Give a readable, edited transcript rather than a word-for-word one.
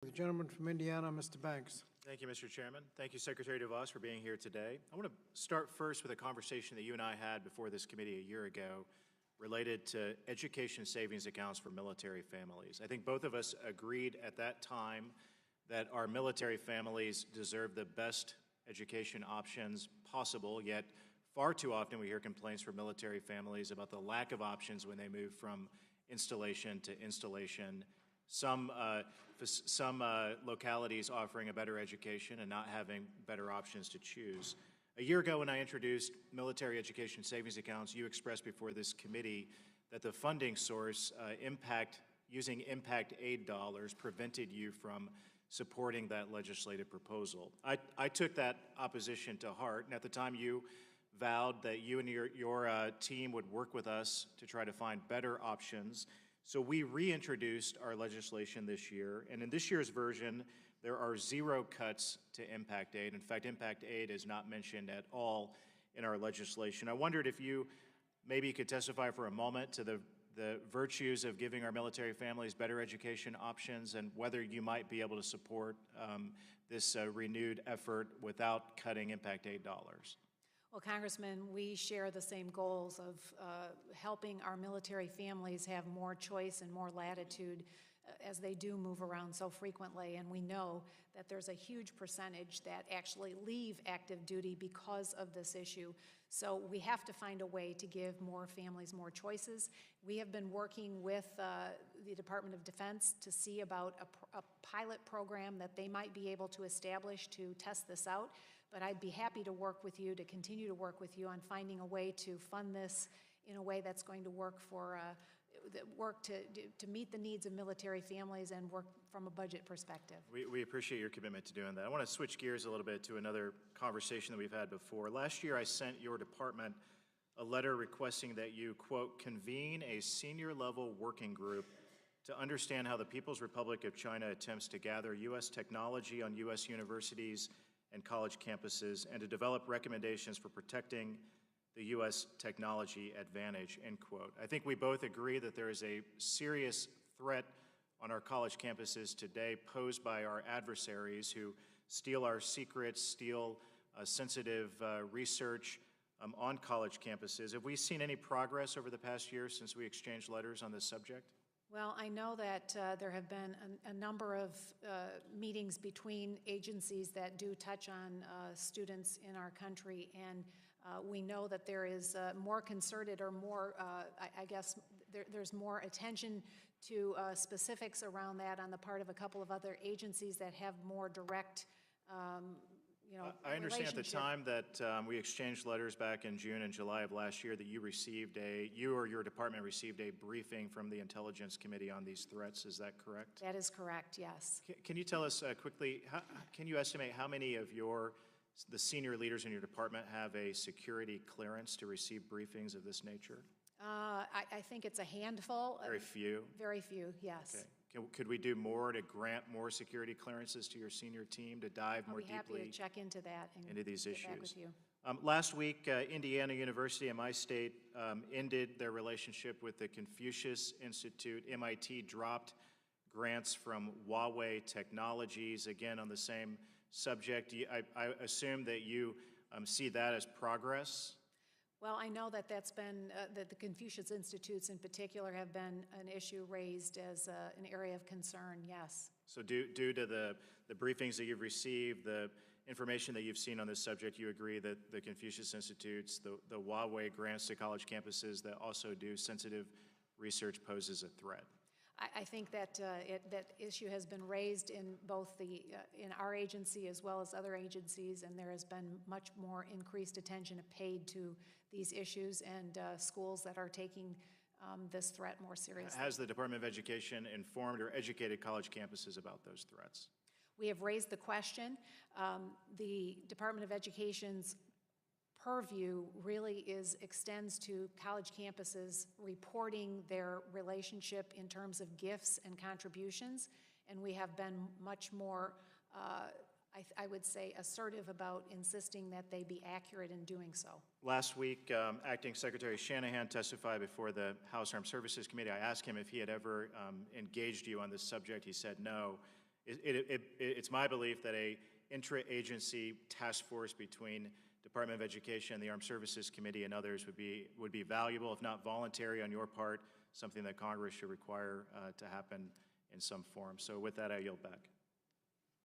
The gentleman from Indiana, Mr. Banks. Thank you, Mr. Chairman. Thank you, Secretary DeVos, for being here today. I want to start first with a conversation that you and I had before this committee a year ago related to education savings accounts for military families. I think both of us agreed at that time that our military families deserve the best education options possible, yet far too often we hear complaints from military families about the lack of options when they move from installation to installation. Some localities offering a better education and not having better options to choose. A year ago when I introduced military education savings accounts, you expressed before this committee that the funding source, using impact aid dollars, prevented you from supporting that legislative proposal. I took that opposition to heart, and at the time you vowed that you and your team would work with us to try to find better options. So we reintroduced our legislation this year, and in this year's version, there are zero cuts to impact aid. In fact, impact aid is not mentioned at all in our legislation. I wondered if you maybe could testify for a moment to the virtues of giving our military families better education options and whether you might be able to support this renewed effort without cutting impact aid dollars. Well, Congressman, we share the same goals of helping our military families have more choice and more latitude as they do move around so frequently. And we know that there's a huge percentage that actually leave active duty because of this issue. So we have to find a way to give more families more choices. We have been working with the Department of Defense to see about a pilot program that they might be able to establish to test this out. But I'd be happy to work with you, to continue to work with you on finding a way to fund this in a way that's going to work to meet the needs of military families and work from a budget perspective. We appreciate your commitment to doing that. I want to switch gears a little bit to another conversation that we've had before. Last year, I sent your department a letter requesting that you, quote, convene a senior-level working group to understand how the People's Republic of China attempts to gather U.S. technology on U.S. universities and college campuses, and to develop recommendations for protecting the U.S. technology advantage, end quote. I think we both agree that there is a serious threat on our college campuses today posed by our adversaries who steal our secrets, steal sensitive research on college campuses. Have we seen any progress over the past year since we exchanged letters on this subject? Well, I know that there have been a number of meetings between agencies that do touch on students in our country, and we know that there is more concerted or more, I guess, there's more attention to specifics around that on the part of a couple of other agencies that have more direct I understand at the time that we exchanged letters back in June and July of last year that you or your department received a briefing from the Intelligence Committee on these threats. Is that correct? That is correct, yes. Can you tell us quickly, can you estimate how many of the senior leaders in your department have a security clearance to receive briefings of this nature? I think it's a handful. Very few? Very few, yes. Okay. Could we do more to grant more security clearances to your senior team to dive more deeply I'll be happy to check into that and into these get issues? back with you. Last week, Indiana University in my state ended their relationship with the Confucius Institute. MIT dropped grants from Huawei Technologies, again on the same subject. I assume that you see that as progress? Well, I know that that's been, that the Confucius Institutes in particular have been an issue raised as an area of concern, yes. So due to the briefings that you've received, the information that you've seen on this subject, you agree that the Confucius Institutes, the Huawei grants to college campuses that also do sensitive research poses a threat? I think that that issue has been raised in both in our agency as well as other agencies, and there has been much more increased attention paid to these issues and schools that are taking this threat more seriously. Has the Department of Education informed or educated college campuses about those threats? We have raised the question. The Department of Education's purview really extends to college campuses reporting their relationship in terms of gifts and contributions, and we have been much more, I would say, assertive about insisting that they be accurate in doing so. Last week, Acting Secretary Shanahan testified before the House Armed Services Committee. I asked him if he had ever engaged you on this subject. He said no. It's my belief that a intra-agency task force between Department of Education and the Armed Services Committee and others would be valuable, if not voluntary on your part, something that Congress should require to happen in some form. So with that, I yield back.